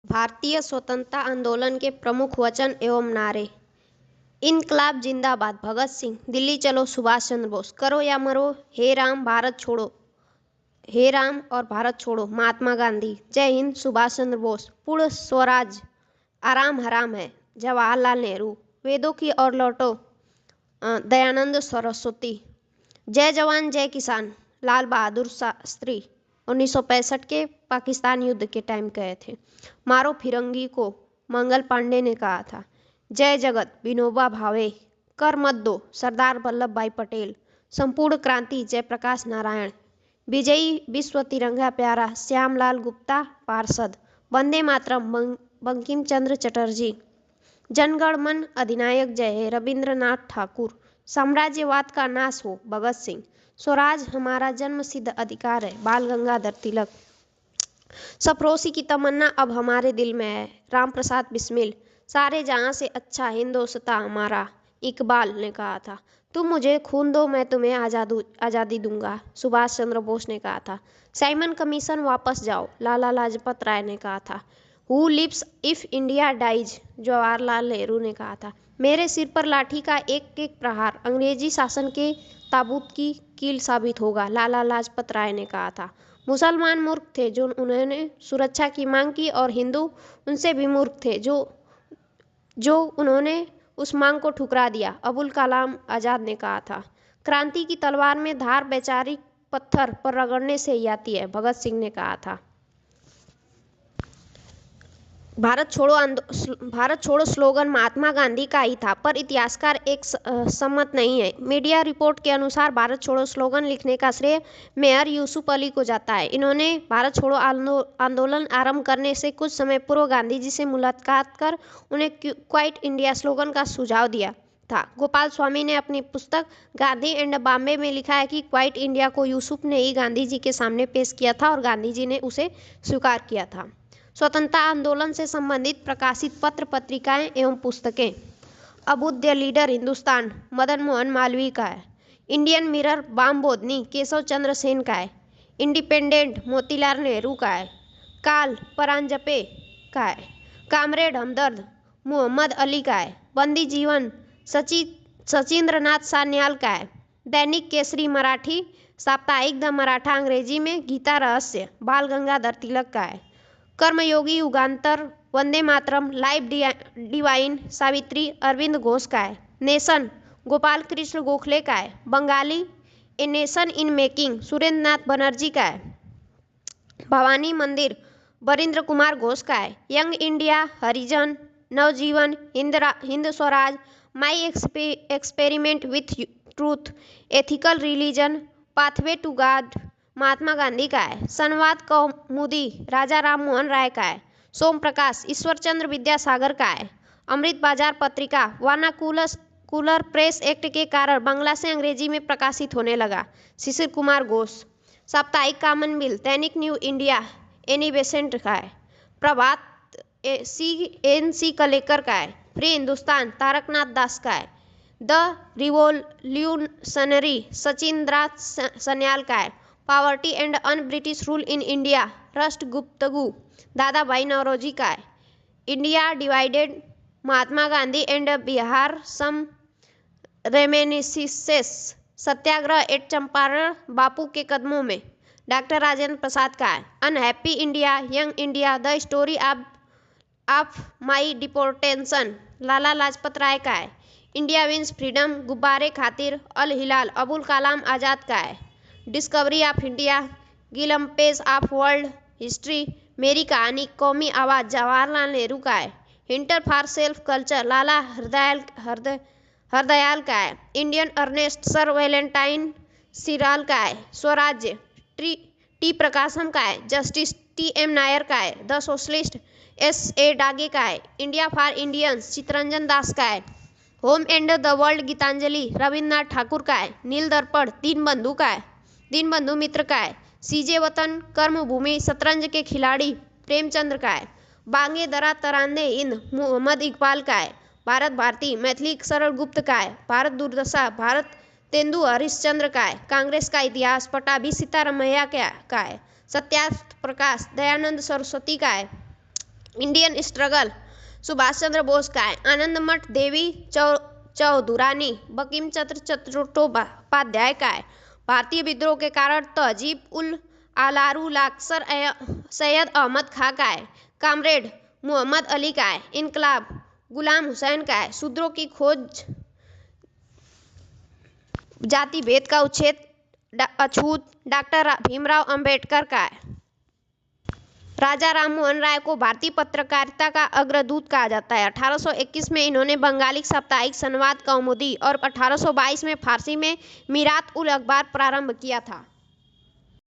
भारतीय स्वतंत्रता आंदोलन के प्रमुख वचन एवं नारे। इनकलाब जिंदाबाद भगत सिंह, दिल्ली चलो सुभाष चंद्र बोस, करो या मरो, हे राम भारत छोड़ो, हे राम और भारत छोड़ो महात्मा गांधी, जय हिंद सुभाष चंद्र बोस, पूर्ण स्वराज आराम हराम है जवाहरलाल नेहरू, वेदों की ओर लौटो दयानंद सरस्वती, जय जवान जय किसान लाल बहादुर शास्त्री 1965 के पाकिस्तान युद्ध के टाइम कहे थे। मारो फिरंगी को मंगल पांडे ने कहा था। जय जगत विनोबा भावे, कर मत दो सरदार वल्लभ भाई पटेल, संपूर्ण क्रांति जयप्रकाश नारायण, विजयी विश्व तिरंगा प्यारा श्यामलाल गुप्ता पार्षद, वंदे मातरम बंकिम चंद्र चटर्जी, जनगण मन अधिनायक जय हे रविंद्रनाथ ठाकुर, साम्राज्यवाद का नाश हो भगत सिंह, स्वराज हमारा जन्म सिद्ध अधिकार है बाल गंगाधर तिलक, सफरोशी की तमन्ना अब हमारे दिल में है राम प्रसाद बिस्मिल, सारे जहां से अच्छा हिंदोस्तां हमारा इकबाल ने कहा था। तुम मुझे खून दो मैं तुम्हें आज़ादी दूंगा सुभाष चंद्र बोस ने कहा था। साइमन कमीशन वापस जाओ लाला लाजपत राय ने कहा था। Who lives if India dies Jawaharlal Nehru ने कहा था। मेरे सिर पर लाठी का एक एक प्रहार अंग्रेजी शासन के ताबूत की कील साबित होगा लाला लाजपत राय ने कहा था। मुसलमान मूर्ख थे जो उन्होंने सुरक्षा की मांग की और हिंदू उनसे भी मूर्ख थे जो उन्होंने उस मांग को ठुकरा दिया अबुल कलाम आजाद ने कहा था। क्रांति की तलवार में धार वैचारिक पत्थर पर रगड़ने से ही आती है भगत सिंह ने कहा था। भारत छोड़ो स्लोगन महात्मा गांधी का ही था पर इतिहासकार एक सम्मत नहीं है। मीडिया रिपोर्ट के अनुसार भारत छोड़ो स्लोगन लिखने का श्रेय मेयर यूसुफ अली को जाता है। इन्होंने भारत छोड़ो आंदोलन आरंभ करने से कुछ समय पूर्व गांधी जी से मुलाकात कर उन्हें क्वाइट इंडिया स्लोगन का सुझाव दिया था। गोपाल स्वामी ने अपनी पुस्तक गांधी एंड बॉम्बे में लिखा है कि क्वाइट इंडिया को यूसुफ ने ही गांधी जी के सामने पेश किया था और गांधी जी ने उसे स्वीकार किया था। स्वतंत्रता आंदोलन से संबंधित प्रकाशित पत्र पत्रिकाएं एवं पुस्तकें। अभ्युदय लीडर हिंदुस्तान मदन मोहन मालवीय का है। Indian mirror balm Bodhani Keshav Chandra Sen का है। इंडिपेंडेंट मोतीलाल नेहरू का है। काल परांजपे का है। कामरेड हमदर्द मोहम्मद अली का है। बंदी जीवन सचिंद्रनाथ सान्याल का है। दैनिक केसरी मराठी, साप्ताहिक द मराठा अंग्रेजी में गीता रहस्य बाल गंगाधर तिलक का है। कर्मयोगी युगांतर वंदे मातरम लाइफ डिवाइन सावित्री अरविंद घोष का है। नेशन गोपाल कृष्ण गोखले का है। Bengali a nation in making Surendranath Banerjee का है। भवानी मंदिर बरिंद्र कुमार घोष का है। Young India Harijan Navjivan Hind Swaraj my experiment with truth ethical religion pathway to God Mahatma Gandhi का है। संवाद कौमुदी राजा राम मोहन राय का है। सोम प्रकाश ईश्वरचंद्र विद्यासागर का है। अमृत बाजार पत्रिका वानाकुलर प्रेस एक्ट के कारण बांग्ला से अंग्रेजी में प्रकाशित होने लगा शिशिर कुमार घोष। साप्ताहिक कॉमनवेल्थ दैनिक न्यू इंडिया एनी बेसेंट का है। प्रभात NC कलेकर का है। फ्री हिंदुस्तान तारकनाथ दास का है। द रिवोल्यूशनरी सचिंद्रनाथ सन्याल का है। Poverty and un British rule in India Rast Goftar Dadabhai Naoroji का है। India divided Mahatma Gandhi and Bihar some reminiscences Satyagraha at Champaran Bapu के कदमों में डॉक्टर राजेंद्र प्रसाद का है। Unhappy India young India the story of my deportation Lala Lajpat Rai का है। इंडिया विंस फ्रीडम गुब्बारे खातिर अल हिलाल अबुल कलाम आजाद का है। Discovery of India glimpses of world history मेरी कहानी कौमी आवाज जवाहरलाल नेहरू का है। Hints for self culture Lala Hardayal का है। Indian unrest sir Valentine Chirol का है। स्वराज्य टी प्रकाशम का है। जस्टिस TM नायर का है। द सोशलिस्ट SA डागे का है। India for Indians Chittaranjan Das का है। Home and the world Gitanjali Rabindranath Thakur का है। नील दर्पण दीनबंधु का है। दीनबंधु मित्र का है। सीजे वतन कर्मभूमि शतरंज के खिलाड़ी प्रेमचंद्र का है। बांगे दरा तरांदे हिंद मोहम्मद इकबाल का है। भारत भारती मैथिली सरल गुप्त का है। भारत दुर्दशा भारत तेंदु हरिश्चंद्र का है। कांग्रेस का इतिहास पटाभी सीतारामैया का है। सत्यार्थ प्रकाश दयानंद सरस्वती का है। इंडियन स्ट्रगल सुभाष चंद्र बोस का है। आनंदमठ देवी चौधुरानी बंकिम चंद्र चट्टोपाध्याय का है। भारतीय विद्रोह के कारण तहजीब उल आलारुलाक्सर सैयद अहमद खां का है। कामरेड मोहम्मद अली का है। इनकलाब गुलाम हुसैन का है। शूद्रों की खोज जाति भेद का उच्छेद अछूत डॉक्टर भीमराव अंबेडकर का है। राजा राममोहन राय को भारतीय पत्रकारिता का अग्रदूत कहा जाता है। 1821 में इन्होंने बंगाली साप्ताहिक संवाद कौमुदी और 1822 में फारसी में मीरात उल अखबार प्रारंभ किया था।